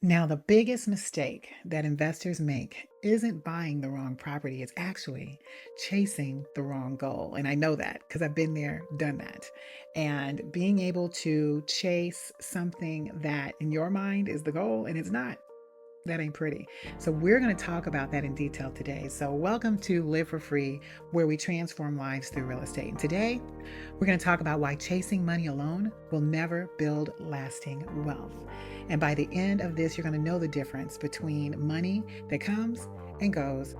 Now, the biggest mistake that investors make isn't buying the wrong property, it's actually chasing the wrong goal. And I know that because I've been there, done that. And being able to chase something that in your mind is the goal and it's not. That ain't pretty. So, we're going to talk about that in detail today. So, welcome to Live for Free, where we transform lives through real estate. And today, we're going to talk about why chasing money alone will never build lasting wealth. And by the end of this, you're going to know the difference between money that comes and goes.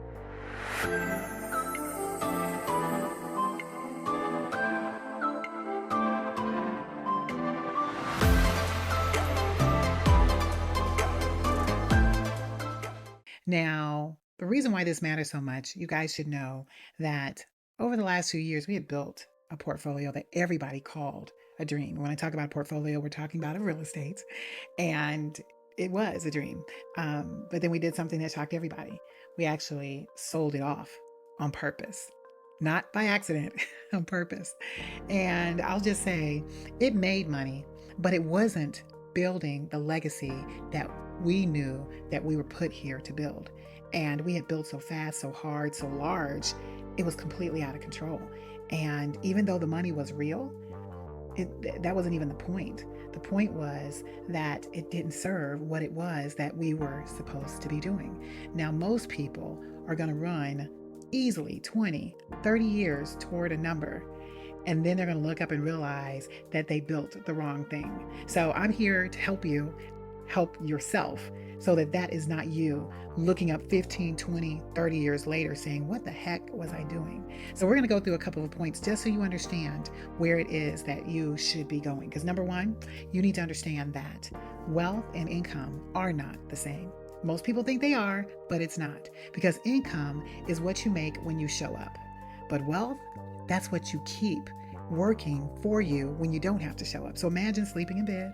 Now, the reason why this matters so much, you guys should know that over the last few years, we had built a portfolio that everybody called a dream. When I talk about portfolio, we're talking about a real estate, and it was a dream. But then we did something that shocked everybody. We actually sold it off on purpose, not by accident, on purpose. And I'll just say it made money, but it wasn't building the legacy that we knew that we were put here to build. And we had built so fast, so hard, so large, it was completely out of control. And even though the money was real, that wasn't even the point. The point was that it didn't serve what it was that we were supposed to be doing. Now, most people are going to run easily 20, 30 years toward a number. And then they're going to look up and realize that they built the wrong thing. So I'm here to help you help yourself so that that is not you looking up 15, 20, 30 years later saying, what the heck was I doing? So we're going to go through a couple of points just so you understand where it is that you should be going. Because number one, you need to understand that wealth and income are not the same. Most people think they are, but it's not. Because income is what you make when you show up. But wealth, that's what you keep working for you when you don't have to show up. So imagine sleeping in bed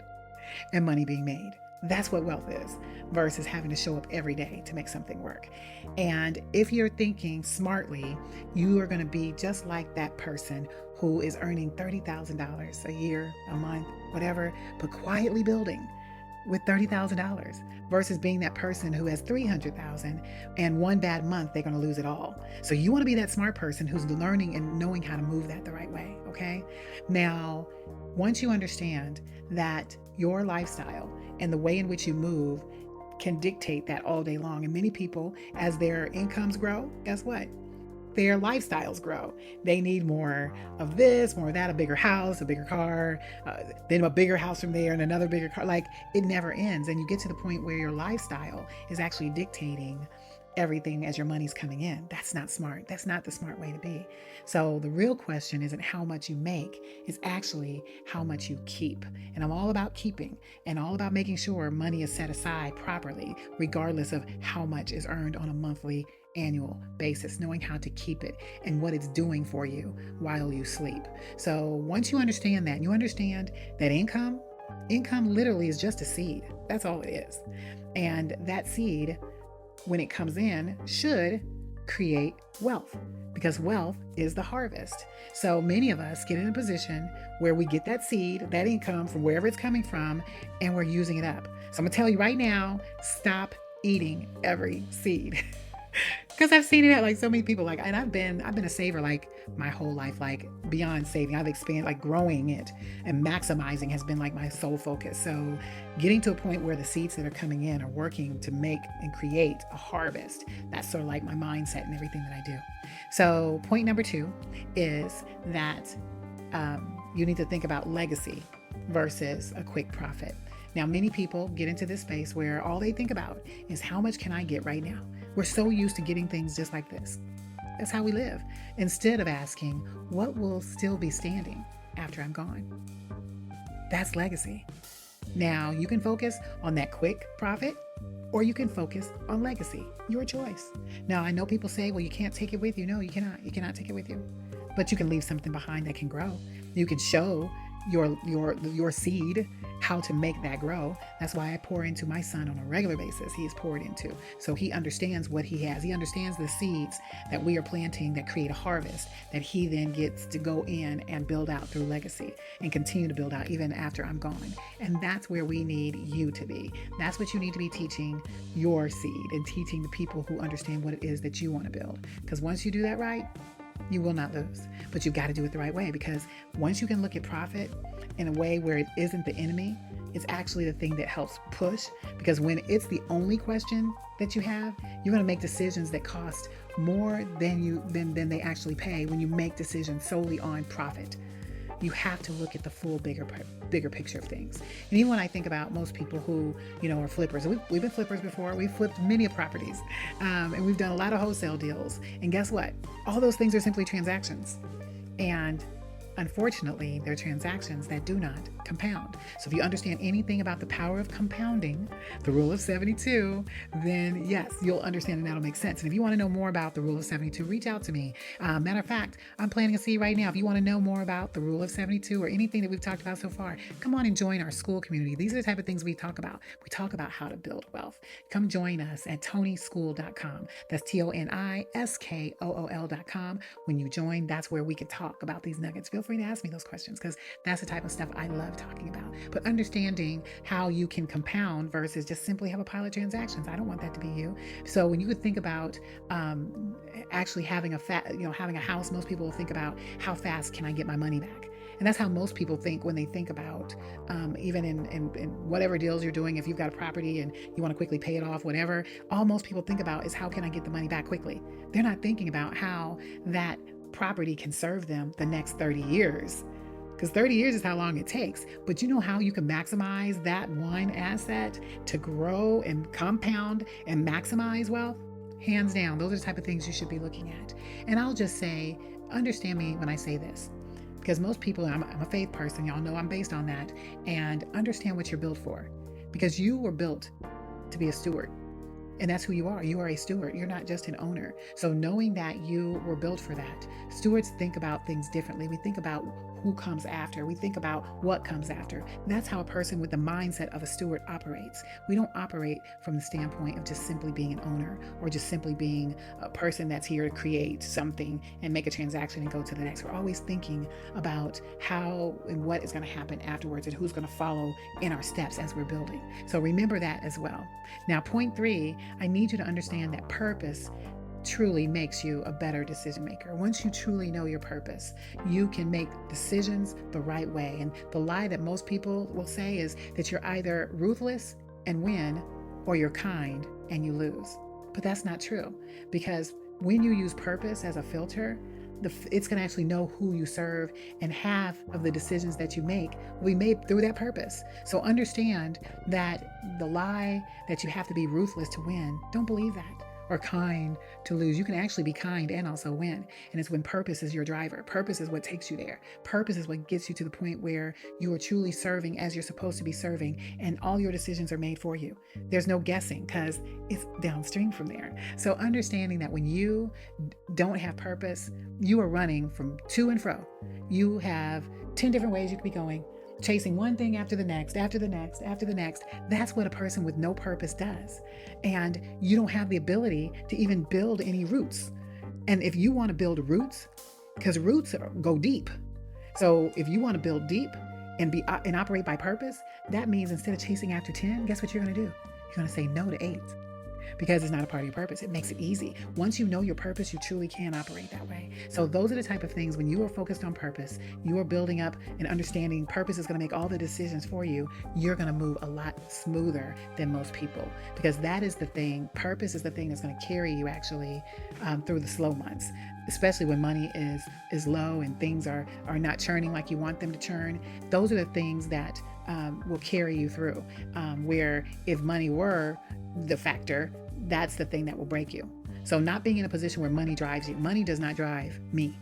and money being made. That's what wealth is versus having to show up every day to make something work. And if you're thinking smartly, you are going to be just like that person who is earning $30,000 a year, a month, whatever, but quietly building with $30,000 versus being that person who has 300,000 and one bad month, they're going to lose it all. So you want to be that smart person who's learning and knowing how to move that the right way. Okay. Now, once you understand that your lifestyle and the way in which you move can dictate that all day long. And many people, as their incomes grow, guess what? Their lifestyles grow. They need more of this, more of that, a bigger house, a bigger car, then a bigger house from there and another bigger car. Like it never ends. And you get to the point where your lifestyle is actually dictating everything as your money's coming in. That's not smart. That's not the smart way to be. So the real question isn't how much you make, it's actually how much you keep. And I'm all about keeping and all about making sure money is set aside properly, regardless of how much is earned on a monthly annual basis, knowing how to keep it and what it's doing for you while you sleep. So once you understand that, and you understand that income literally is just a seed. That's all it is. And that seed, when it comes in, should create wealth because wealth is the harvest. So many of us get in a position where we get that seed, that income from wherever it's coming from, and we're using it up. So I'm gonna tell you right now, stop eating every seed. Because I've seen it at like so many people, like, and I've been a saver like my whole life, like beyond saving. I've expanded, like growing it and maximizing has been like my sole focus. So getting to a point where the seeds that are coming in are working to make and create a harvest. That's sort of like my mindset and everything that I do. So point number two is that you need to think about legacy versus a quick profit. Now, many people get into this space where all they think about is how much can I get right now? We're so used to getting things just like this. That's how we live. Instead of asking, what will still be standing after I'm gone? That's legacy. Now, you can focus on that quick profit or you can focus on legacy. Your choice. Now, I know people say, well, you can't take it with you. No, you cannot. You cannot take it with you. But you can leave something behind that can grow. You can show your seed, how to make that grow. That's why I pour into my son on a regular basis. He is poured into. So he understands what he has. He understands the seeds that we are planting that create a harvest that he then gets to go in and build out through legacy and continue to build out even after I'm gone. And that's where we need you to be. That's what you need to be teaching your seed and teaching the people who understand what it is that you want to build. Because once you do that right, you will not lose. But you've got to do it the right way, because once you can look at profit in a way where it isn't the enemy, it's actually the thing that helps push. Because when it's the only question that you have, you're going to make decisions that cost more than they actually pay when you make decisions solely on profit. You have to look at the full bigger picture of things. And even when I think about most people who, are flippers, we've been flippers before. We've flipped many properties, and we've done a lot of wholesale deals. And guess what? All those things are simply transactions. And unfortunately, they're transactions that do not compound. So if you understand anything about the power of compounding, the rule of 72, then yes, you'll understand, and that'll make sense. And if you want to know more about the rule of 72, reach out to me. Matter of fact, I'm planting a seed right now. If you want to know more about the rule of 72 or anything that we've talked about so far, come on and join our school community. These are the type of things we talk about. We talk about how to build wealth. Come join us at tonyschool.com. That's TONISKOOL.com. When you join, that's where we can talk about these nuggets. Feel free to ask me those questions, because that's the type of stuff I love talking about. But understanding how you can compound versus just simply have a pile of transactions. I don't want that to be you. So when you could think about actually having having a house, most people will think about how fast can I get my money back. And that's how most people think when they think about even in whatever deals you're doing. If you've got a property and you want to quickly pay it off, whatever, all most people think about is how can I get the money back quickly. They're not thinking about how that property can serve them the next 30 years. Because 30 years is how long it takes. But you know how you can maximize that one asset to grow and compound and maximize wealth? Hands down, those are the type of things you should be looking at. And I'll just say, understand me when I say this. Because most people, I'm a faith person, y'all know I'm based on that, and understand what you're built for. Because you were built to be a steward. And that's who you are. You are a steward. You're not just an owner. So knowing that you were built for that, stewards think about things differently. We think about who comes after. We think about what comes after. That's how a person with the mindset of a steward operates. We don't operate from the standpoint of just simply being an owner or just simply being a person that's here to create something and make a transaction and go to the next. We're always thinking about how and what is going to happen afterwards and who's going to follow in our steps as we're building. So remember that as well. Now, point 3, I need you to understand that purpose truly makes you a better decision maker. Once you truly know your purpose, you can make decisions the right way. And the lie that most people will say is that you're either ruthless and win, or you're kind and you lose. But that's not true, because when you use purpose as a filter, it's going to actually know who you serve, and half of the decisions that you make will be made through that purpose. So understand that the lie that you have to be ruthless to win, don't believe that. Or kind to lose. You can actually be kind and also win. And it's when purpose is your driver. Purpose is what takes you there. Purpose is what gets you to the point where you are truly serving as you're supposed to be serving, and all your decisions are made for you. There's no guessing, because it's downstream from there. So understanding that when you don't have purpose, you are running from to and fro. You have 10 different ways you could be going, chasing one thing after the next, after the next, after the next. That's what a person with no purpose does. And you don't have the ability to even build any roots. And if you want to build roots, because roots go deep. So if you want to build deep and operate by purpose, that means instead of chasing after 10, guess what you're going to do? You're going to say no to 8. Because it's not a part of your purpose. It makes it easy. Once you know your purpose, you truly can operate that way. So those are the type of things, when you are focused on purpose, you are building up and understanding purpose is going to make all the decisions for you. You're going to move a lot smoother than most people, because that is the thing. Purpose is the thing that's going to carry you actually through the slow months, especially when money is low and things are not churning like you want them to churn. Those are the things that will carry you through, where if money were the factor, that's the thing that will break you. So not being in a position where money drives you. Money does not drive me.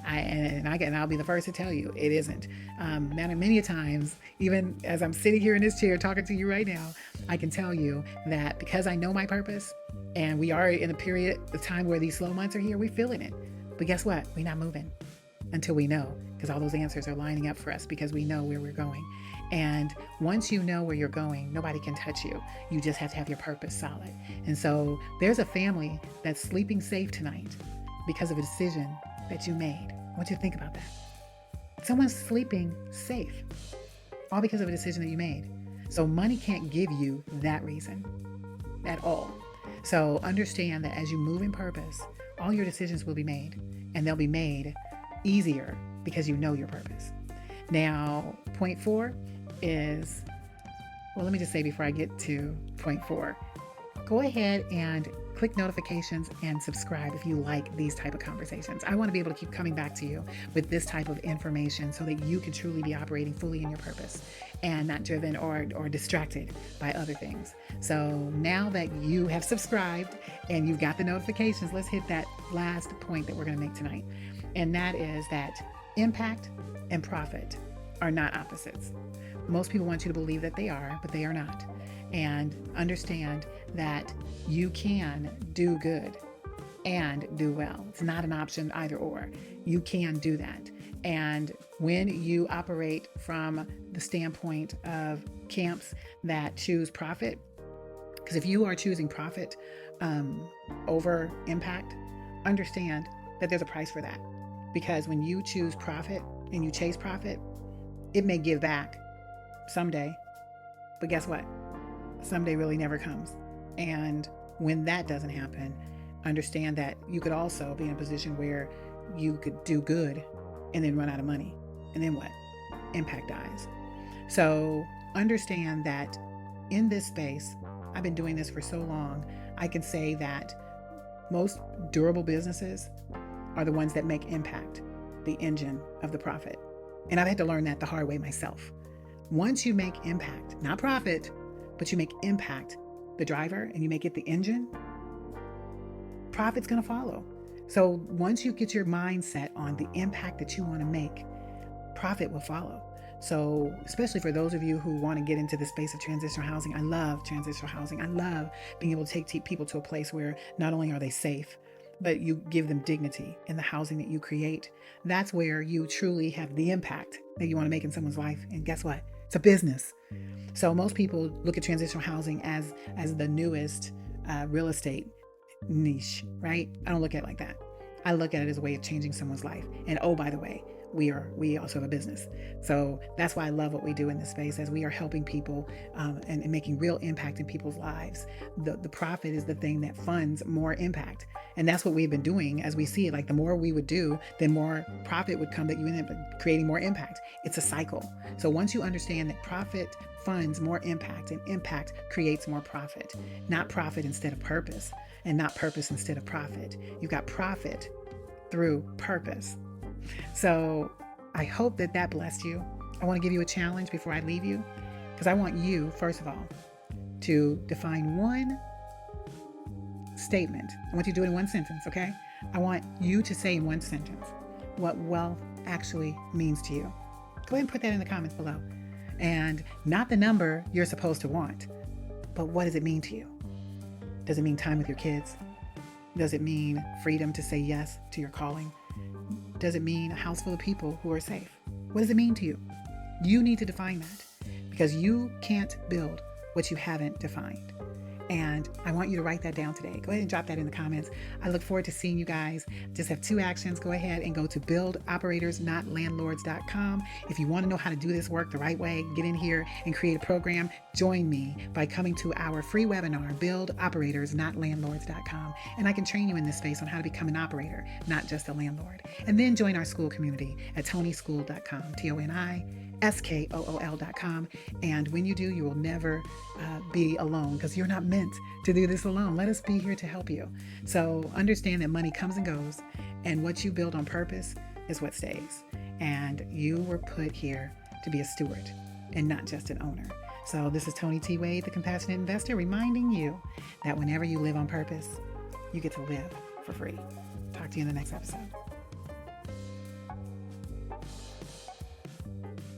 I'll be the first to tell you, it isn't. Many times, even as I'm sitting here in this chair talking to you right now, I can tell you that because I know my purpose, and we are in a period of time where these slow months are here, we're feeling it. But guess what? We're not moving. until we know, because all those answers are lining up for us because we know where we're going. And once you know where you're going, nobody can touch you. You just have to have your purpose solid. And so there's a family that's sleeping safe tonight because of a decision that you made. I want you to think about that. Someone's sleeping safe, all because of a decision that you made. So money can't give you that reason at all. So understand that as you move in purpose, all your decisions will be made, and they'll be made easier because you know your purpose. Now, point 4 is, well, let me just say before I get to point 4, go ahead and click notifications and subscribe if you like these type of conversations. I want to be able to keep coming back to you with this type of information so that you can truly be operating fully in your purpose and not driven or distracted by other things. So now that you have subscribed and you've got the notifications, let's hit that last point that we're going to make tonight. And that is that impact and profit are not opposites. Most people want you to believe that they are, but they are not. And understand that you can do good and do well. It's not an option either or. You can do that. And when you operate from the standpoint of camps that choose profit, because if you are choosing profit over impact, understand that there's a price for that. Because when you choose profit and you chase profit, it may give back someday. But guess what? Someday really never comes. And when that doesn't happen, understand that you could also be in a position where you could do good and then run out of money. And then what? Impact dies. So understand that in this space, I've been doing this for so long, I can say that most durable businesses are the ones that make impact the engine of the profit. And I've had to learn that the hard way myself. Once you make impact, not profit, but you make impact the driver and you make it the engine, profit's going to follow. So once you get your mindset on the impact that you want to make, profit will follow. So especially for those of you who want to get into the space of transitional housing, I love transitional housing. I love being able to take people to a place where not only are they safe, but you give them dignity in the housing that you create. That's where you truly have the impact that you want to make in someone's life. And guess what? It's a business. So most people look at transitional housing as the newest real estate niche, right? I don't look at it like that. I look at it as a way of changing someone's life. And oh, by the way, we also have a business. So that's why I love what we do in this space, as we are helping people and making real impact in people's lives. The profit is the thing that funds more impact. And that's what we've been doing as we see it. Like the more we would do, then more profit would come, that you end up creating more impact. It's a cycle. So once you understand that profit funds more impact and impact creates more profit, not profit instead of purpose and not purpose instead of profit. You've got profit through purpose. So I hope that blessed you. I want to give you a challenge before I leave you, because I want you, first of all, to define one statement. I want you to do it in one sentence, okay? I want you to say in one sentence what wealth actually means to you. Go ahead and put that in the comments below. And not the number you're supposed to want, but what does it mean to you? Does it mean time with your kids? Does it mean freedom to say yes to your calling? Does it mean a house full of people who are safe? What does it mean to you? You need to define that, because you can't build what you haven't defined. And I want you to write that down today. Go ahead and drop that in the comments. I look forward to seeing you guys. Just have 2 actions. Go ahead and go to buildoperatornotlandlords.com. If you want to know how to do this work the right way, get in here and create a program. Join me by coming to our free webinar, buildoperatornotlandlords.com. And I can train you in this space on how to become an operator, not just a landlord. And then join our school community at tonyschool.com, TONISKOOL.com. And when you do, you will never be alone, because you're not meant to do this alone. Let us be here to help you. So understand that money comes and goes, and what you build on purpose is what stays. And you were put here to be a steward and not just an owner. So this is Tony T. Wade, the Compassionate Investor, reminding you that whenever you live on purpose, you get to live for free. Talk to you in the next episode.